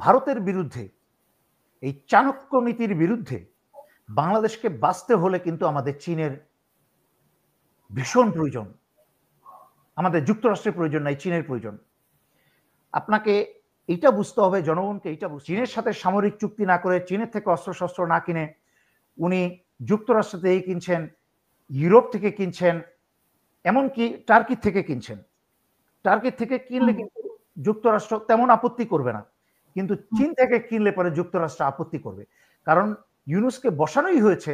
ভারতের বিরুদ্ধে, এই চাণক্য নীতির বিরুদ্ধে বাংলাদেশকে বাঁচতে হলে কিন্তু আমাদের চীনের ভীষণ প্রয়োজন। আমাদের যুক্তরাষ্ট্রের প্রয়োজন নাই, চীনের প্রয়োজন। আপনাকে এইটা বুঝতে হবে, জনগণকে এইটা চীনের সাথে সামরিক চুক্তি না করে, চীনের থেকে অস্ত্রশস্ত্র না কিনে উনি যুক্তরাষ্ট্র থেকে কিনছেন, ইউরোপ থেকে কিনছেন, এমনকি টার্কি থেকে কিনছেন। টার্কি থেকে কিনলে কিন্তু যুক্তরাষ্ট্র তেমন আপত্তি করবে না, কিন্তু চীন থেকে কিনলে পরে যুক্তরাষ্ট্র আপত্তি করবে। কারণ ইউনূসকে বসানোই হয়েছে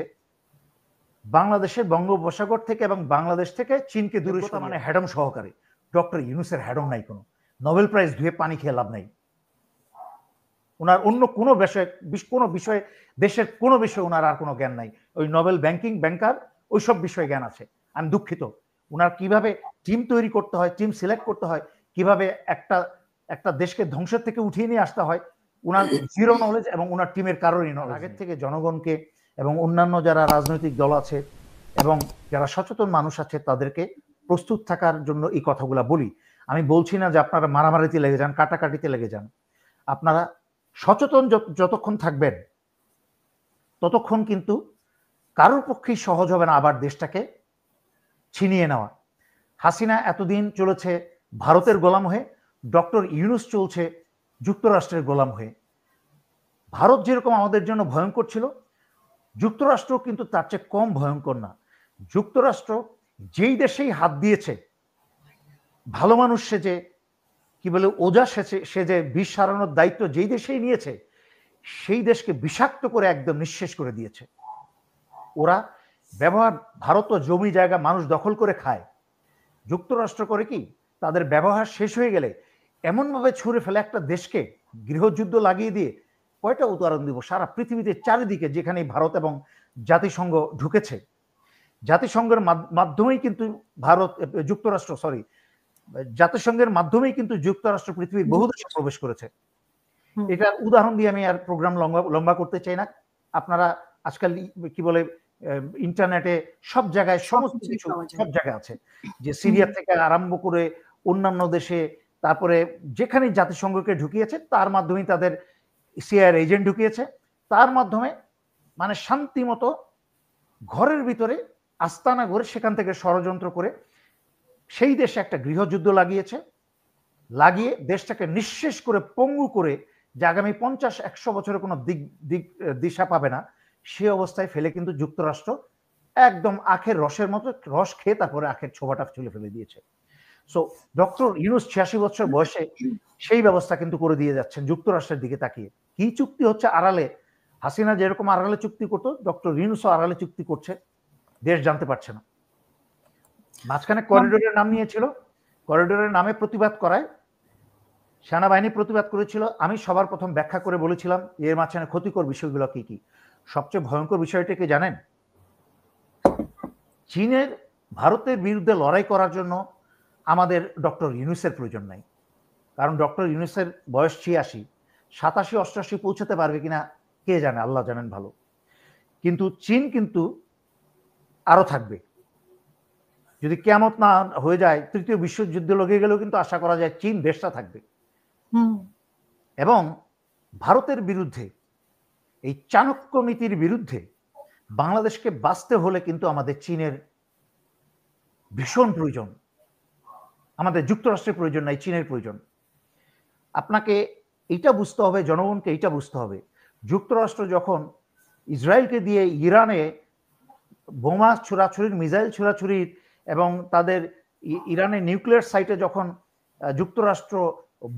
বাংলাদেশের বঙ্গোপসাগর থেকে এবং বাংলাদেশ থেকে চীনকে দূরে, মানে হ্যাডম সহকারে। ডক্টর ইউনূসের হ্যাডম নাই কোনো, নোবেল প্রাইজ ধুয়ে পানি খেয়ে লাভ নাই। ওনার অন্য কোনো বিষয়ে দেশের কোনো বিষয়ে ওনার আর কোনো জ্ঞান নাই। ওই নোবেল ব্যাংকার ওইসব বিষয়ে জ্ঞান আছে। আমি দুঃখিত, ওনার কিভাবে টিম তৈরি করতে হয়, টিম সিলেক্ট করতে হয়, কিভাবে একটা দেশকে ধ্বংসের থেকে উঠিয়ে নিয়ে আসতে হয়, ওনার জিরো নলেজ এবং ওনার টিমের কারোরই নলেজ। আগের থেকে জনগণকে এবং অন্যান্য যারা রাজনৈতিক দল আছে এবং যারা সচেতন মানুষ আছে তাদেরকে প্রস্তুত থাকার জন্য এই কথাগুলো বলি। আমি বলছি না যে আপনারা মারামারিতে লেগে যান, কাটাকাটিতে লেগে যান। আপনারা সচেতন যতক্ষণ থাকবেন ততক্ষণ কিন্তু কারোর পক্ষেই সহজ হবে না আবার দেশটাকে ছিনিয়ে নেওয়া। হাসিনা এতদিন চলেছে ভারতের গোলাম হয়ে, ডক্টর ইউনূস চলছে যুক্তরাষ্ট্রের গোলাম হয়ে। ভারত যেরকম আমাদের জন্য ভয়ঙ্কর ছিল, যুক্তরাষ্ট্র কিন্তু তার চেয়ে কম ভয়ঙ্কর না। যুক্তরাষ্ট্র যেই দেশেই হাত দিয়েছে, ভালো মানুষ সেজে, কি বলে ওজা সেজে বিষ সারানোর দায়িত্ব যেই দেশেই নিয়েছে, সেই দেশকে বিষাক্ত করে একদম নিঃশেষ করে দিয়েছে। ওরা ভারত জমি জায়গা মানুষ দখল করে খায়। যুক্তরাষ্ট্র করে কি, তাদের ব্যবহার শেষ হয়ে গেলে এমনভাবে ছুঁড়ে ফেলে একটা দেশকে, গৃহযুদ্ধ লাগিয়ে দিয়ে। কয়টা উদাহরণ দিব, সারা পৃথিবীতে চারিদিকে যেখানে ভারত এবং জাতিসংঘ ঢুকেছে, জাতিসংঘের মাধ্যমেই কিন্তু জাতিসংঘের মাধ্যমেই কিন্তু যুক্তরাষ্ট্র পৃথিবীর বহু দেশে প্রবেশ করেছে। এটার উদাহরণ দিয়ে আমি আর প্রোগ্রাম লম্বা করতে চাই না। আপনারা আজকাল কি বলে ইন্টারনেটে সব জায়গায় সমস্ত কিছু সব জায়গায় আছে, যে সিরিয়া থেকে আরম্ভ করে অন্যান্য দেশে, তারপরে যেখানে জাতিসংঘকে ঢুকিয়েছে তার মাধ্যমেই তাদের সিআইএর এজেন্ট ঢুকিয়েছে, তার মাধ্যমে মানে শান্তি মতো ঘরের ভিতরে আস্তানা গড়ে সেখান থেকে ষড়যন্ত্র করে সেই দেশে একটা গৃহযুদ্ধ লাগিয়ে দেশটাকে নিঃশেষ করে, পঙ্গু করে, যে আগামী 50-100 বছরের কোনো দিশা পাবে না, সে অবস্থায় ফেলে কিন্তু যুক্তরাষ্ট্র একদম আখের রসের মতো রস খেয়ে তারপরে আখের ছোবাটা চলে ফেলে দিয়েছে। সো ডক্টর ইউনূস 86 বছর বয়সে সেই ব্যবস্থা কিন্তু করে দিয়ে যাচ্ছেন যুক্তরাষ্ট্রের দিকে তাকিয়ে। কি চুক্তি হচ্ছে আড়ালে, হাসিনা যেরকম আড়ালে চুক্তি করতো, ডক্টর ইউনূসও আড়ালে চুক্তি করছে, দেশ জানতে পারছে না। মাঝখানে করিডোরের নাম নিয়েছিল, করিডোরের নামে প্রতিবাদ করায় সেনাবাহিনী প্রতিবাদ করেছিল। আমি সবার প্রথম ব্যাখ্যা করে বলেছিলাম এর মাঝখানে ক্ষতিকর বিষয়গুলো কি কি। সবচেয়ে ভয়ঙ্কর বিষয়টা কি জানেন? চীনের ভারতের বিরুদ্ধে লড়াই করার জন্য আমাদের ডক্টর ইউনূসের প্রয়োজন নাই। কারণ ডক্টর ইউনূসের বয়স 86, 87-88 পৌঁছাতে পারবে কিনা কে জানে, আল্লাহ জানেন ভালো। কিন্তু চীন কিন্তু আরো থাকবে। যদি কিয়ামত না হয়ে যায়, তৃতীয় বিশ্বযুদ্ধ লেগে গেলেও কিন্তু আশা করা যায় চীন দেশটা থাকবে। এবং ভারতের বিরুদ্ধে, এই চাণক্য নীতির বিরুদ্ধে বাংলাদেশকে বাঁচতে হলে কিন্তু আমাদের চীনের ভীষণ প্রয়োজন। আমাদের যুক্তরাষ্ট্রের প্রয়োজন নাই, চীনের প্রয়োজন। আপনাকে এইটা বুঝতে হবে, জনগণকে এইটা বুঝতে হবে, যুক্তরাষ্ট্র যখন ইসরায়েলকে দিয়ে ইরানে বোমা ছোড়াছুরির, মিসাইল ছোড়াছুরির এবং তাদের ইরানের নিউক্লিয়ার সাইটে যখন যুক্তরাষ্ট্র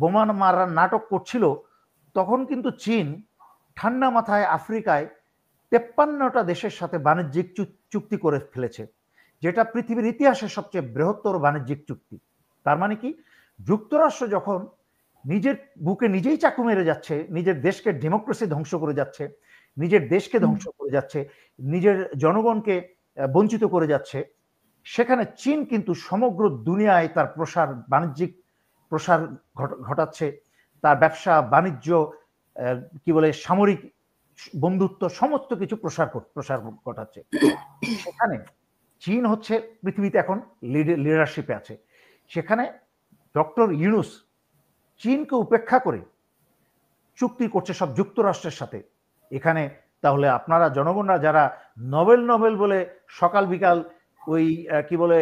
বোমা মারার নাটক করছিল, তখন কিন্তু চীন ঠান্ডা মাথায় আফ্রিকায় 53টা দেশের সাথে বাণিজ্যিক চুক্তি করে ফেলেছে, যেটা পৃথিবীর ইতিহাসে সবচেয়ে বৃহত্তর বাণিজ্যিক চুক্তি। তার মানে কি, যুক্তরাষ্ট্র যখন নিজের বুকে নিজেই চাকু মেরে যাচ্ছে, নিজের দেশকে ডেমোক্রেসি ধ্বংস করে যাচ্ছে, নিজের দেশকে ধ্বংস করে যাচ্ছে, নিজের জনগণকে বঞ্চিত করে যাচ্ছে, সেখানে চীন কিন্তু সমগ্র দুনিয়ায় তার বাণিজ্যিক প্রসার ঘটাচ্ছে, তার ব্যবসা বাণিজ্য, কি বলে সামরিক বন্ধুত্ব, সমস্ত কিছু প্রসার ঘটাচ্ছে। সেখানে চীন হচ্ছে পৃথিবীতে এখন লিডারশিপে আছে। সেখানে ডক্টর ইউনূস চীনকে উপেক্ষা করে চুক্তি করছে সব যুক্তরাষ্ট্রের সাথে। এখানে তাহলে আপনারা জনগণরা যারা নোবেল নোবেল বলে সকাল বিকাল ওই কি বলে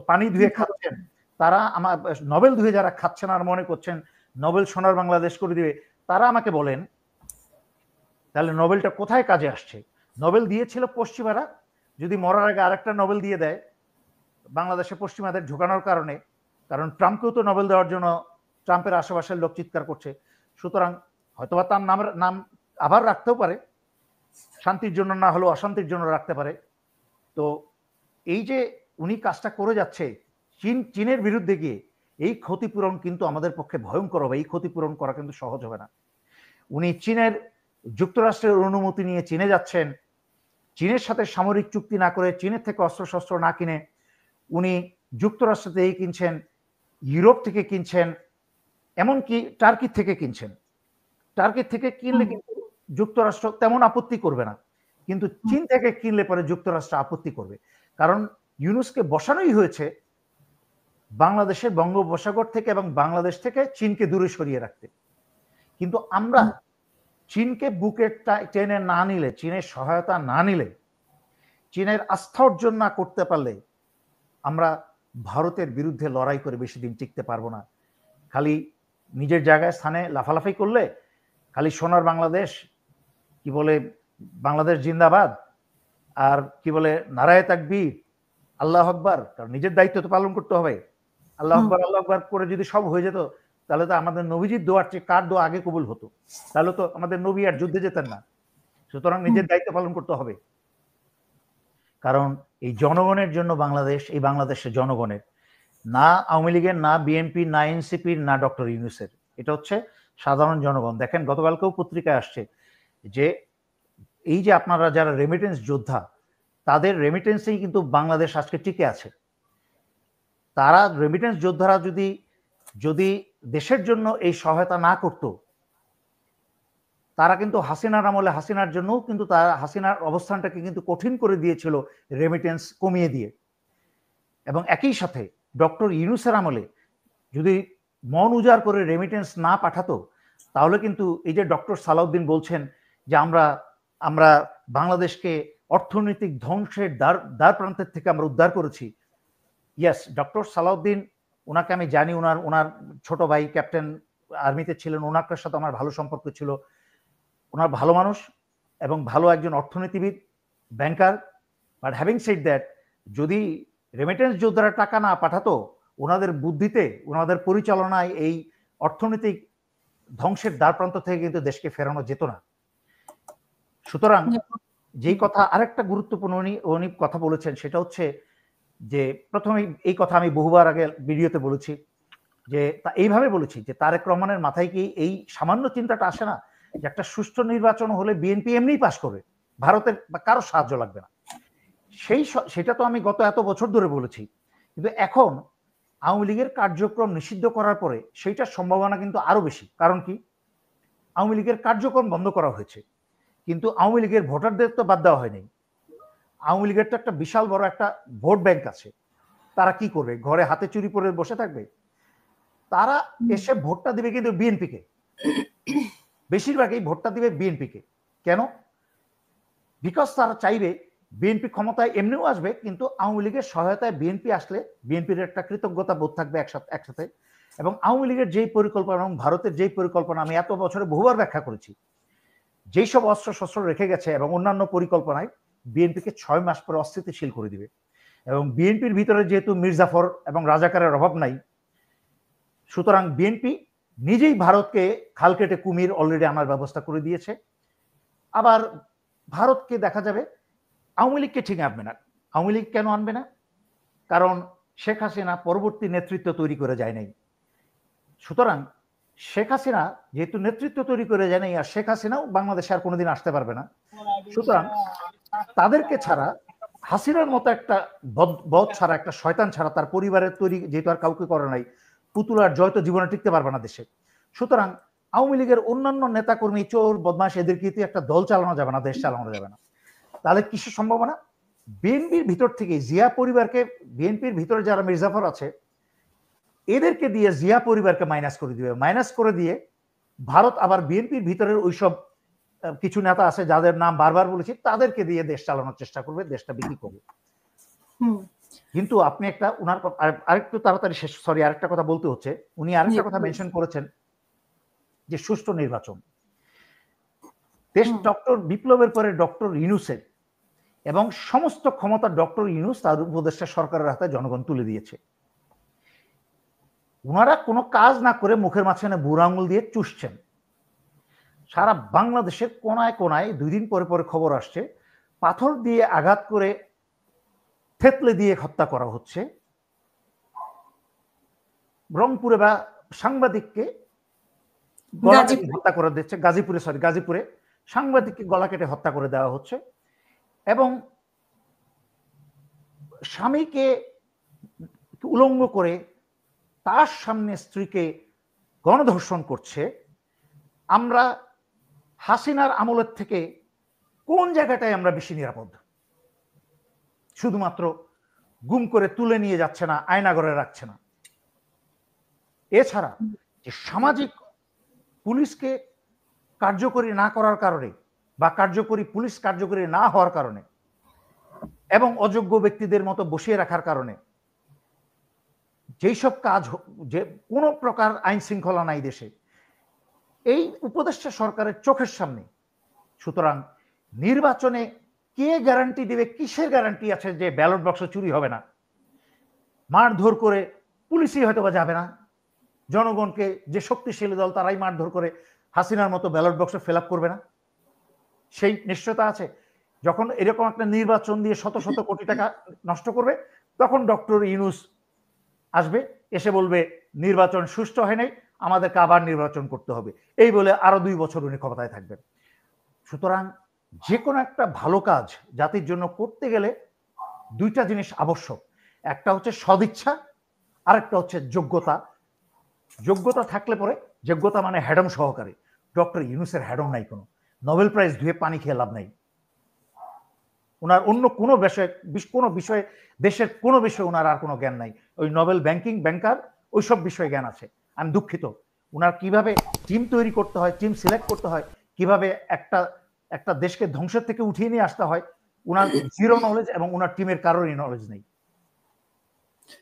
পানি ধুয়ে খাচ্ছেন, তারা আমার নোবেল ধুয়ে যারা খাচ্ছেন আর মনে করছেন নোবেল সোনার বাংলাদেশ করে দিবে, তারা আমাকে বলেন তাহলে নোবেলটা কোথায় কাজে আসছে? নোবেল দিয়েছিল পশ্চিমারা, যদি মরার আগে আরেকটা নোবেল দিয়ে দেয় বাংলাদেশে পশ্চিমাদের ঢোকানোর কারণে, কারণ ট্রাম্পকেও তো নোবেল দেওয়ার জন্য ট্রাম্পের আশেপাশের লোক চিৎকার করছে, সুতরাং হয়তোবা তার নাম আবার রাখতেও পারে, শান্তির জন্য না হলেও অশান্তির জন্য রাখতে পারে। তো এই যে উনি কাজটা করে যাচ্ছে চীনের বিরুদ্ধে গিয়ে, এই ক্ষতিপূরণ কিন্তু আমাদের পক্ষে ভয়ঙ্কর হবে। এই ক্ষতিপূরণ করা কিন্তু সহজ হবে না। উনি চীনের যুক্তরাষ্ট্রের অনুমতি নিয়ে চীনে যাচ্ছেন, চীনের সাথে সামরিক চুক্তি না করে, চীনের থেকে অস্ত্রশস্ত্র না কিনে উনি যুক্তরাষ্ট্র থেকে কিনছেন, ইউরোপ থেকে কিনছেন, এমনকি টার্কি থেকে কিনছেন। টার্কি থেকে কিনলে কিন্তু যুক্তরাষ্ট্র তেমন আপত্তি করবে না, কিন্তু চীন থেকে কিনলে পরে যুক্তরাষ্ট্র আপত্তি করবে। কারণ ইউনুসকে বসানোই হয়েছে বাংলাদেশের বঙ্গোপসাগর থেকে এবং বাংলাদেশ থেকে চীনকে দূরে সরিয়ে রাখতে। কিন্তু আমরা চীনকে বুকে টেনে না নিলে, চীনের সহায়তা না নিলে, চীনের আস্থা অর্জন না করতে পারলে আমরা ভারতের বিরুদ্ধে লড়াই করে বেশি দিন টিকতে পারবো না। খালি নিজের জায়গায় স্থানে লাফালাফি করলে, খালি সোনার বাংলাদেশ কি বলে বাংলাদেশ জিন্দাবাদ আর কি বলে নারায়ে তাকবীর আল্লাহ আকবার, কারণ নিজের দায়িত্ব তো পালন করতে হবে। আল্লাহ আকবার করে যদি সব হয়ে যেত, তাহলে তো আমাদের নবীজির দোয়ার চেয়ে কার দোয়া আগে কবুল হতো, তাহলে তো আমাদের নবী আর যুদ্ধে যেতেন না। সুতরাং নিজের দায়িত্ব পালন করতে হবে, কারণ এই জনগণের জন্য বাংলাদেশ, এই বাংলাদেশের জনগণের, না আওয়ামী লীগের, না বিএনপি, না এনসিপির, না ডক্টর ইউনূসের, এটা হচ্ছে সাধারণ জনগণ। দেখেন গতকালকেও পত্রিকায় আসছে যে এই যে আপনারা যারা রেমিটেন্স যোদ্ধা, তাদের রেমিটেন্সেই কিন্তু বাংলাদেশ আজকে টিকে আছে। তারা রেমিটেন্স যোদ্ধারা যদি দেশের জন্য এই সহায়তা না করত, তারা কিন্তু হাসিনার আমলে হাসিনার জন্যও কিন্তু তারা হাসিনার অবস্থানটাকে কিন্তু কঠিন করে দিয়েছিল রেমিটেন্স কমিয়ে দিয়ে। এবং একই সাথে ডক্টর ইউনূসের আমলে যদি মন উজাড় করে রেমিটেন্স না পাঠাতো, তাহলে কিন্তু এই যে ডক্টর সালাউদ্দিন বলছেন যে আমরা বাংলাদেশকে অর্থনৈতিক ধ্বংসের দ্বার প্রান্তের থেকে আমরা উদ্ধার করেছি। ইয়েস, ডক্টর সালাউদ্দিন, ওনাকে আমি জানি, ওনার ছোট ভাই ক্যাপ্টেন আর্মিতে ছিলেন, ওনার সাথে আমার ভালো সম্পর্ক ছিল। ওনার ভালো মানুষ এবং ভালো একজন অর্থনীতিবিদ, ব্যাংকার। বাট হ্যাভিং সেড দ্যাট, যদি রেমিটেন্স যোদ্ধারা টাকা না পাঠাতো, ওনাদের বুদ্ধিতে, ওনাদের পরিচালনায় এই অর্থনৈতিক ধ্বংসের দ্বারপ্রান্ত থেকে কিন্তু দেশকে ফেরানো যেত না। সুতরাং যেই কথা, আরেকটা গুরুত্বপূর্ণ উনি কথা বলেছেন, সেটা হচ্ছে যে প্রথমে এই কথা আমি বহুবার আগে ভিডিওতে বলেছি, যে এইভাবে বলেছি যে তারেক রহমানের মাথায় কি এই সামান্য চিন্তাটা আসে না যে একটা সুষ্ঠু নির্বাচন হলে বিএনপি এমনিই পাশ করবে, ভারতের বা কারো সাহায্য লাগবে না। সেটা তো আমি গত এত বছর ধরে বলেছি, কিন্তু এখন আওয়ামী লীগের কার্যক্রম নিষিদ্ধ করার পরে সেইটার সম্ভাবনা কিন্তু আরো বেশি। কারণ কি, আওয়ামী লীগের কার্যক্রম বন্ধ করা হয়েছে, কিন্তু আওয়ামী লীগের ভোটারদের তো বাদ দেওয়া হয়নি। আওয়ামী লীগের তো একটা বিশাল বড় একটা ভোট ব্যাংক আছে। তারা কি করবে? ঘরে হাতে চুরি পরে বসে থাকবে? তারা এসে ভোটটা দিবে কিন্তু বিএনপিকে, বেশিরভাগই ভোটটা দিবে বিএনপিকে। কেন? বিকজ তারা চাইবে বিএনপি ক্ষমতায় এমনিও আসবে, কিন্তু আওয়ামী লীগের সহায়তায় বিএনপি আসলে বিএনপির একটা কৃতজ্ঞতা বোধ থাকবে একসাথে। এবং আওয়ামী লীগের যেই পরিকল্পনা এবং ভারতের যেই পরিকল্পনা আমি এত বছরে বহুবার ব্যাখ্যা করেছি, যেই সব অস্ত্র শস্ত্র রেখে গেছে এবং অন্যান্য পরিকল্পনায় বিএনপিকে 6 মাস পরে অস্থিতিশীল করে দিবে। এবং বিএনপির ভিতরে যেহেতু মির্জাফর এবং রাজাকারের অভাব নাই, সুতরাং বিএনপি নিজেই ভারতকে খাল কেটে কুমির অলরেডি আনার ব্যবস্থা করে দিয়েছে। আবার ভারতকে দেখা যাবে আওয়ামী লীগকে ঠিক আনবে না। আওয়ামী লীগ কেন আনবে না? কারণ শেখ হাসিনা পরবর্তী নেতৃত্ব তৈরি করে যায় নাই। সুতরাং শেখ হাসিনা যেহেতু নেতৃত্ব তৈরি করে যায় নাই, আর শেখ হাসিনাও বাংলাদেশে আর কোনোদিন আসতে পারবে না, সুতরাং তাদেরকে ছাড়া, হাসিনার মতো একটা বদ ছাড়া, একটা শয়তান ছাড়া, তার পরিবারের তৈরি যেহেতু আর কাউকে করে নাই, পুতুলার জয় তো জীবনে টিকতে পারবে না দেশে। সুতরাং আওয়ামী লীগের অন্যান্য নেতাকর্মী, চোর বদমাশ, এদেরকে একটা দল চালানো যাবে না, দেশ চালানো যাবে না। তাহলে কিসের সম্ভাবনা? বিএনপির ভিতর থেকে জিয়া পরিবারকে, বিএনপির ভিতরে যারা মির্জাফর আছে এদেরকে দিয়ে জিয়া পরিবারকে মাইনাস করে দিবে। মাইনাস করে দিয়ে ভারত আবার বিএনপির ভিতরের ওইসব কিছু নেতা আছে যাদের নাম বারবার বলেছি, তাদেরকে দিয়ে দেশ চালানোর চেষ্টা করবে, দেশটা বিক্রি করবে। কিন্তু আপনি একটা উনার আরেকটু তাড়াতাড়ি শেষ, সরি আরেকটা কথা বলতে হচ্ছে, উনি আরেকটা কথা মেনশন করেছেন যে সুষ্ঠু নির্বাচন। দেশ ডক্টর বিপ্লবের পরে ডক্টর ইউনূসের এবং সমস্ত ক্ষমতা ডক্টর ইউনূস তার উপদেষ্টা সরকারের হাতে জনগণ তুলে দিয়েছে। ওনারা কোনো কাজ না করে মুখের মাঝখানে বুড়ো আঙুল দিয়ে চুষছেন। সারা বাংলাদেশের কোনায় কোনায় 2 দিন পরে পরে খবর আসছে পাথর দিয়ে আঘাত করে থেতলে দিয়ে হত্যা করা হচ্ছে। রংপুরে বা সাংবাদিককে গলা কেটে হত্যা করে দিচ্ছে, গাজীপুরে সাংবাদিককে গলা কেটে হত্যা করে দেওয়া হচ্ছে। এবং স্বামীকে উলঙ্গ করে তার সামনে স্ত্রীকে গণধর্ষণ করছে। আমরা হাসিনার আমলের থেকে কোন জায়গাটায় আমরা বেশি নিরাপদ? শুধুমাত্র গুম করে তুলে নিয়ে যাচ্ছে না, আয়নাঘরে রাখছে না। এছাড়া যে সামাজিক পুলিশকে কার্যকরী না করার কারণে বা পুলিশ কার্যকরী না হওয়ার কারণে এবং অযোগ্য ব্যক্তিদের মতো বসিয়ে রাখার কারণে যেই সব কাজ, যে কোনো প্রকার আইন শৃঙ্খলা নাই দেশে, এই উপদেষ্টা সরকারের চোখের সামনে। সুতরাং নির্বাচনে কে গ্যারান্টি দেবে, কিসের গ্যারান্টি আছে যে ব্যালট বক্স চুরি হবে না? মারধর করে পুলিশই হয়তো বা যাবে না, জনগণকে যে শক্তিশালী দল তারাই মারধর করে হাসিনার মতো ব্যালট বক্স ফিল আপ করবে না, সেই নিশ্চয়তা আছে? যখন এরকম একটা নির্বাচন দিয়ে শত শত কোটি টাকা নষ্ট করবে, তখন ডক্টর ইউনূস আসবে, এসে বলবে নির্বাচন সুষ্ঠু হয় নাই, আমাদেরকে আবার নির্বাচন করতে হবে, এই বলে আরো 2 বছর উনি ক্ষমতায় থাকবেন। সুতরাং যে কোনো একটা ভালো কাজ জাতির জন্য করতে গেলে 2টা জিনিস আবশ্যক। একটা হচ্ছে সদিচ্ছা, আরেকটা হচ্ছে যোগ্যতা। যোগ্যতা থাকলে পরে, যোগ্যতা মানে হ্যাডম সহকারে। ডক্টর ইউনূসের হ্যাডম নাই কোনো, নোবেল প্রাইজ ধুয়ে পানি খেয়ে লাভ নাই। ওনার অন্য কোনো বিষয়ে দেশের কোনো বিষয়ে ওনার আর কোনো জ্ঞান নাই। ওই নোবেল ব্যাংকার ওইসব বিষয়ে জ্ঞান আছে। আমি দুঃখিত, ওনার কিভাবে টিম তৈরি করতে হয়, টিম সিলেক্ট করতে হয়, কিভাবে একটা দেশকে ধ্বংসের থেকে উঠিয়ে নিয়ে আসতে হয়, ওনার জিরো নলেজ, এবং ওনার টিমের কারোরই নলেজ নেই।